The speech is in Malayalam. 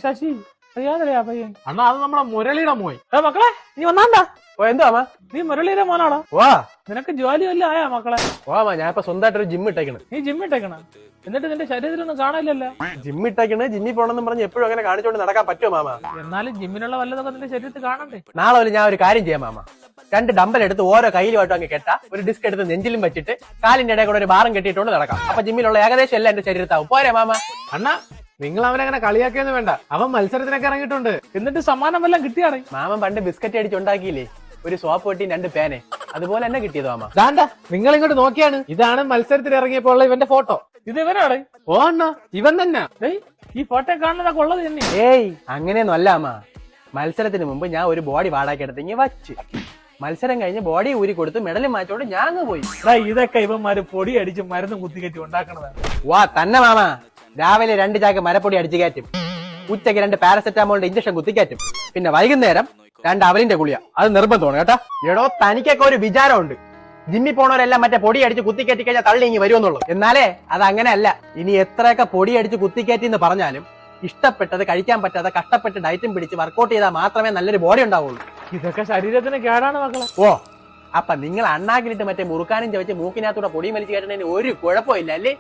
ശശി അറിയാതറിയാ പയ്യൻ. അണ്ണാ അത് നമ്മുടെ മുരളിയുടെ മോയ്. മക്കളെ നീ വന്നാണ്ടാ? ഓ എന്തോ അമ്മ? നീ മുരളിയുടെ മോനാണോ? വാ നിനക്ക് ജോലി വല്ലതും ആയാ മക്കളെ? വാ ഞാൻ ഇപ്പൊ സ്വന്തമായിട്ട് ഒരു ജിം ഇട്ടേക്കണ്. നീ ജിമ്മ് ഇട്ടേക്കണ? എന്നിട്ട് നിന്റെ ശരീരത്തിലൊന്നും കാണാനില്ലല്ലോ. ജിം ഇട്ടേക്കണ്, ജിമ്മിൽ പോണെന്നും പറഞ്ഞ് എപ്പോഴും അങ്ങനെ കാണിച്ചോണ്ട് നടക്കാൻ പറ്റുമോ മാമ? എന്നാലും ജിമ്മിനുള്ള വല്ലതൊക്കെ നിന്റെ ശരീരത്തിൽ കാണണ്ടേ? നാളെ മുതൽ ഞാൻ ഒരു കാര്യം ചെയ്യാം മാമ. 2 ഡമ്പൽ എടുത്ത് ഓരോ കയ്യിലുമായിട്ടും അങ്ങ് കെട്ടാ, ഒരു ഡിസ്ക് എടുത്ത് നെഞ്ചിലും വെച്ചിട്ട് കാലിന്റെ ഇടയിൽ കൂടെ ഒരു ബാറും കെട്ടിയിട്ടുണ്ട് നടക്കാം. അപ്പൊ ജിമ്മിലുള്ള ഏകദേശം എല്ലാം എന്റെ ശരീരത്താവും. പോരെ മാമ? അണ്ണാ നിങ്ങൾ അവനങ്ങനെ കളിയാക്കിയൊന്നും വേണ്ട, അവൻ മത്സരത്തിനൊക്കെ ഇറങ്ങിയിട്ടുണ്ട്. എന്നിട്ട് സമ്മാനം വല്ലതും കിട്ടിയാടേ? മാമൻ പണ്ട് ബിസ്ക്കറ്റ് അടിച്ചുണ്ടാക്കിയില്ലേ, ഒരു സോപ്പ് പെട്ടിയും 2 പേനെ, അതുപോലെ തന്നെ കിട്ടിയത് മാമ. ദാണ്ട നിങ്ങൾ ഇങ്ങോട്ട് നോക്കിയാണ്, ഇതാണ് മത്സരത്തിൽ ഇറങ്ങിയപ്പോൾ ഉള്ള ഇവന്റെ ഫോട്ടോ. ഇത് ഇവനാടേ? ഓ അണ്ണാ ഇവൻ തന്നെ. ഈ ഫോട്ടോ കാണുന്നതൊക്കെ ഉള്ളത് തന്നെ? ഏയ് അങ്ങനെയൊന്നും അല്ല അമ്മ. മത്സരത്തിന് മുമ്പ് ഞാൻ ഒരു ബോഡി വാടാക്കി എടുത്തെങ്കി വച്ച്, മത്സരം കഴിഞ്ഞ് ബോഡി ഊരി കൊടുത്ത് മെഡലും മാറ്റോണ്ട് ഞാൻ അങ്ങ് പോയി. ഇതൊക്കെ ഇവന്മാര് പൊടി അടിച്ച് മരുന്നും കുത്തിക്കറ്റി ഉണ്ടാക്കണതാണ്. വാ തന്നെ മാമ. രാവിലെ 2 ചാക്ക് മരപ്പൊടി അടിച്ചു കയറ്റും, ഉച്ചയ്ക്ക് 2 പാരസെറ്റാമോളിന്റെ ഇഞ്ചക്ഷൻ കുത്തിക്കയറ്റും, പിന്നെ വൈകുന്നേരം 2 അവലിന്റെ ഗുളിയ. അത് നിർബന്ധമാണ് കേട്ടാ. എടോ തനിക്കൊക്കെ ഒരു വിചാരമുണ്ട്, ജിമ്മിൽ പോണവരെല്ലാം മറ്റേ പൊടി അടിച്ച് കുത്തിക്കയറ്റി കഴിഞ്ഞാൽ തള്ളി ഇങ്ങി വരുമെന്നുള്ളൂ. എന്നാലേ അത് അങ്ങനെയല്ല. ഇനി എത്രയൊക്കെ പൊടി അടിച്ച് കുത്തിക്കയറ്റി എന്ന് പറഞ്ഞാലും ഇഷ്ടപ്പെട്ടത് കഴിക്കാൻ പറ്റാതെ കഷ്ടപ്പെട്ട് ഡയറ്റും പിടിച്ച് വർക്കൗട്ട് ചെയ്താൽ മാത്രമേ നല്ലൊരു ബോഡി ഉണ്ടാവുള്ളൂ. ഇതൊക്കെ ശരീരത്തിന് കേടാണ് മക്കളെ. ഓ അപ്പൊ നിങ്ങൾ അണ്ണാക്കിലിട്ട് മറ്റേ മുറുക്കാനും ചവച്ച് മൂക്കിനകത്തൂടെ പൊടിയും വലിച്ചു കയറ്റുന്നതിന് ഒരു കുഴപ്പമില്ല അല്ലേ?